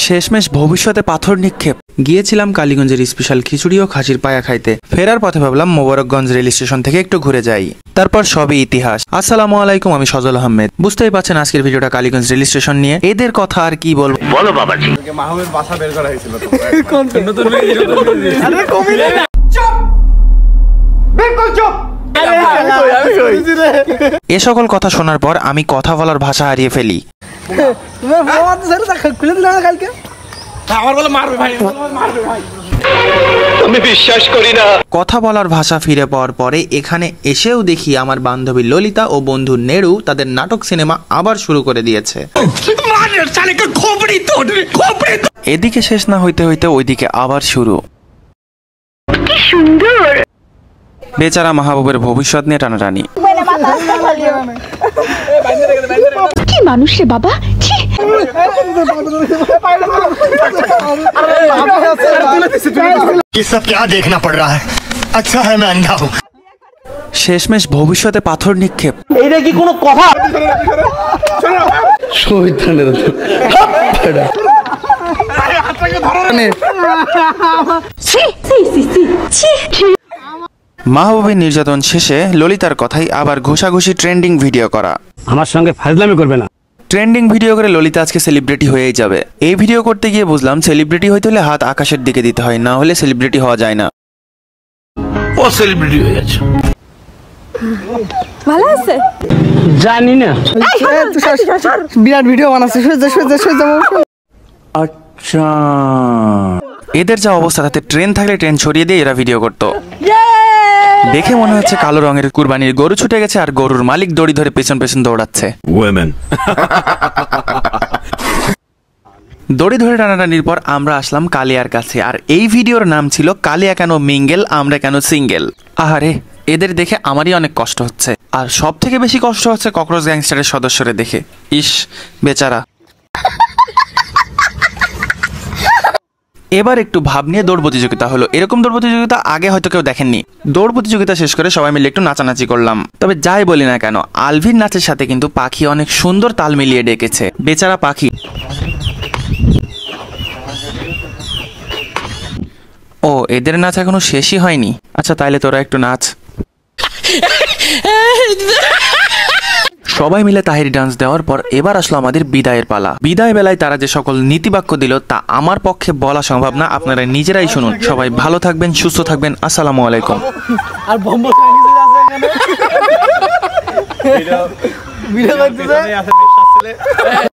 শেষমেশ ভবিষ্যতে পাথর নিক্ষেপ। গিয়েছিলাম কালীগঞ্জের স্পেশাল খিচুড়ি ও খাসির পায়া খাইতে। ফেরার পথে ভাবলাম মোবারকগঞ্জ রেল স্টেশন থেকে একটু ঘুরে যাই, তারপর সবই ইতিহাস। আসসালামু আলাইকুম, আমি সজল আহমেদ। বুঝতেই পারছেন আজকের ভিডিওটা কালীগঞ্জ রেল স্টেশন নিয়ে। এদের কথা আর কি বলবো, বলো বাবাজি। মাহমুদের বাসা বের করা হয়েছিল তো নতুন ভিডিও। আরে কমিলে চুপ, বিলকুল চুপ। এ সকল কথা শোনার পর আমি কথা বলার ভাষা হারিয়ে ফেলি। আমি বিশ্বাস করি না। কথা বলার ভাষা ফিরে পাওয়ার পরে এখানে এসেও দেখি আমার বান্ধবী ললিতা ও বন্ধু নেড়ু তাদের নাটক সিনেমা আবার শুরু করে দিয়েছে। এদিকে শেষ না হইতে হইতে ওইদিকে আবার শুরু। কি সুন্দর। বেচারা মাহবুবের ভবিষ্যৎ নিয়ে টানাটানি। কি মানুষ রে বাবা। শেষমেশ ভবিষ্যতে পাথর নিক্ষেপ। এইটা কি কোনো কথা? মাহবুবের নির্যাতন শেষে ললিতার কথাই আবার ঘুষাঘুষি ট্রেন্ডিং ভিডিও করা। আমার সঙ্গে ফাজলামি করবে না। ট্রেন্ডিং ভিডিও করে ললিতা আজকে সেলিব্রিটি হয়েই যাবে। এই ভিডিও করতে গিয়ে বুঝলাম সেলিব্রিটি হইতে হলে হাত আকাশের দিকে দিতে হয়, না হলে সেলিব্রিটি হওয়া যায় না। ও সেলিব্রিটি হয়ে গেছে। ভালো আছে জানি না। বিরাট ভিডিও বানাচ্ছে। আচ্ছা, এদের যা অবস্থা, তাতে ট্রেন থাকলে ট্রেন ছড়িয়ে দিয়ে এরা ভিডিও করতো। দেখে মনে হচ্ছে কালো রঙের কুরবানির গরু ছুটে গেছে আর গরুর মালিক দড়ি ধরে পেছন পেছন দৌড়াচ্ছে। দড়ি ধরে টানাটানির পর আমরা আসলাম কালিয়ার কাছে, আর এই ভিডিওর নাম ছিল কালিয়া কেন মিঙ্গেল, আমরা কেন সিঙ্গেল। আহারে, এদের দেখে আমারই অনেক কষ্ট হচ্ছে। আর সব থেকে বেশি কষ্ট হচ্ছে ককরোচ গ্যাংস্টারের সদস্যরে দেখে। ইস বেচারা। এবার একটু ভাব নিয়ে দৌড় প্রতিযোগিতা হলো। এরকম দৌড় প্রতিযোগিতা আগে হয়তো কেউ দেখেননি। দৌড় প্রতিযোগিতা শেষ করে সবাই মিলে একটু নাচানাচি করলাম। তবে যাই বলি না কেন, আলভির নাচের সাথে কিন্তু পাখি অনেক সুন্দর তাল মিলিয়ে ডেকেছে। বেচারা পাখি। ও, এদের নাচ এখনো শেষই হয়নি। আচ্ছা, তাইলে তোরা একটু নাচ। সবাই মিলে তাহিরি ডান্স দেওয়ার পর এবার আসলো আমাদের বিদায়ের পালা। বিদায় বেলায় তারা যে সকল নীতিবাক্য দিল তা আমার পক্ষে বলা সম্ভব না, আপনারা নিজেরাই শুনুন। সবাই ভালো থাকবেন, সুস্থ থাকবেন। আসসালামু আলাইকুম।